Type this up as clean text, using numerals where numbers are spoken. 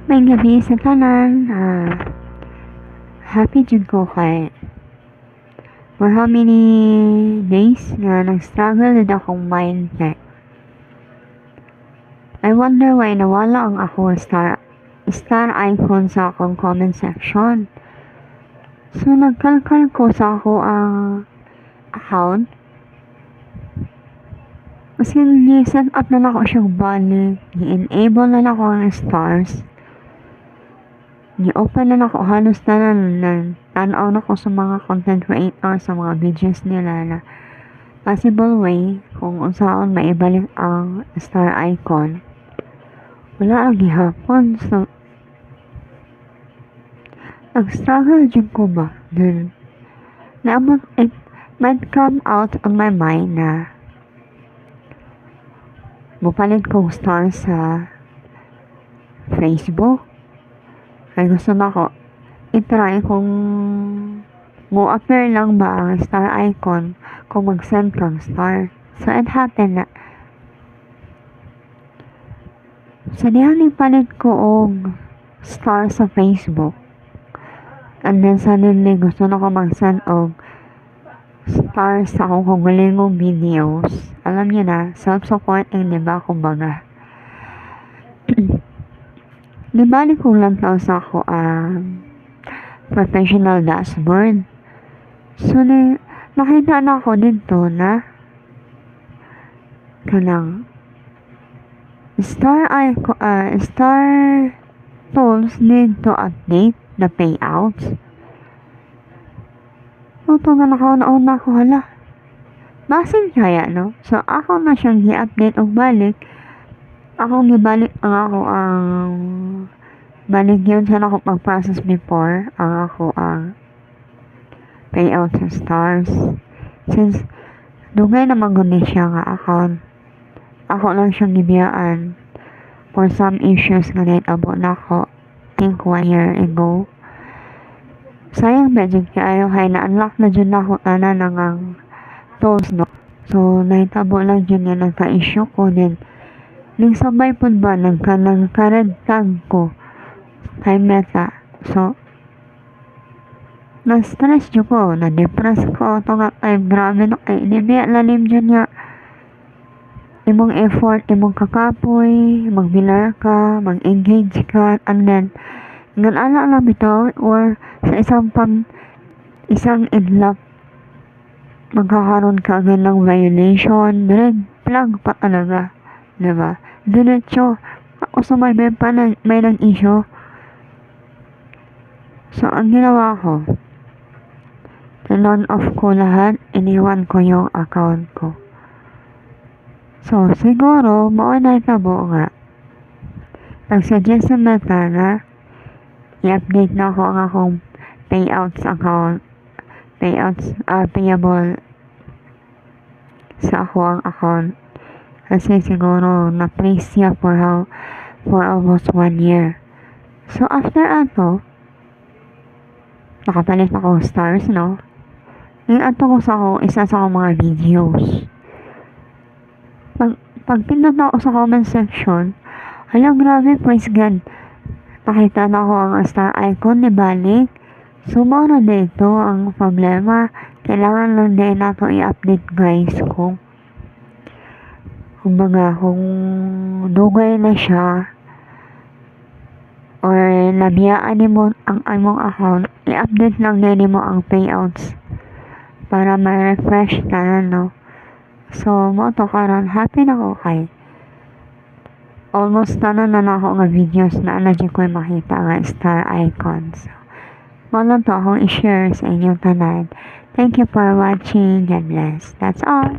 May gabi sa tanan, happy jud ko kay for how many days nga nag-struggle jud akong mind kay I wonder why nawala ang ako star icon sa akong comment section. So nagkalkal ko sa ako ang account. Kasi ni-set up na ako siyang balik, i-enable na ako ang stars. Ni-open na ako halos na tanaw na ko sa mga content creators sa mga videos nila na possible way kung unsaon maibalik ang star icon. Wala ang gihapon. So nag-struggle dyan ko ba? Then naabot it might come out on my mind na mupalit kong star sa Facebook. Kaya gusto na ko i-try kung mo-appear lang ba ang star icon kung mag-send kang star. So it happened na sa dihaning palit ko og star sa Facebook. And then suddenly gusto na ko mag-send og star sa akong kagulingong videos. Alam niyo na, self-supporting, diba? Kumbaga. Di balik kong lantaw sa ako ang professional dashboard. So, nakita na ako dito na kanang star tools need to update the payouts. So, ito nga nakauna-una ako, hala. Basin kaya, no? So, ako na siyang i-update og balik. Ako gibalik ang balik yun sa ako pag-process before ang payout sa stars. Since dugay na maguni siya nga account, ako lang siyang gibiyaan for some issues nga naitabo na ako think 1 year ago. Sayang medyo kaayo kay na-unlock na dyan ako tanan ang tools, no? So naitabo lang dyan nga nagka-issue ko din. Ning sabay po ba nagka-red tag ko kay Meta. So na-stress dyan ko, na-depress ko ito nga kay grabe no kay libiya lalim dyan nga imong effort, imong kakapoy, magbilar ka, mag-engage ka, and then ngan-ala lang bitaw or sa isang idlap magkakaroon ka agad ng violation, red flag pa talaga. Diba? Diretso. Ako sa may nag-issue. So, ang ginawa ko, turn off ko lahat, iniwan ko yung account ko. So, siguro, maunay tabo nga. Nag-suggest sa Meta na i-update na ako ang akong payouts account. Payable sa ako ang account. Kasi siguro na-place siya for almost 1 year. So after ato, nakapalit ako stars, no? Yung ato ko sa isa sa akong mga videos. Pag pindot ako sa comment section, halang grabe, praise God. Nakita na ako ang star icon ni balik. So mara dito ang problema. Kailangan lang din nato i-update guys kung dugay na siya or nabiyaan mo ang among account, i-update lang din mo ang payouts para ma-refresh na, no? So, mo to karon happy na ko kay almost tanan na ako nga videos na dyan ko makita nga star icons. So, mo lang to akong i-share sa inyong tanan. Thank you for watching. God bless. That's all.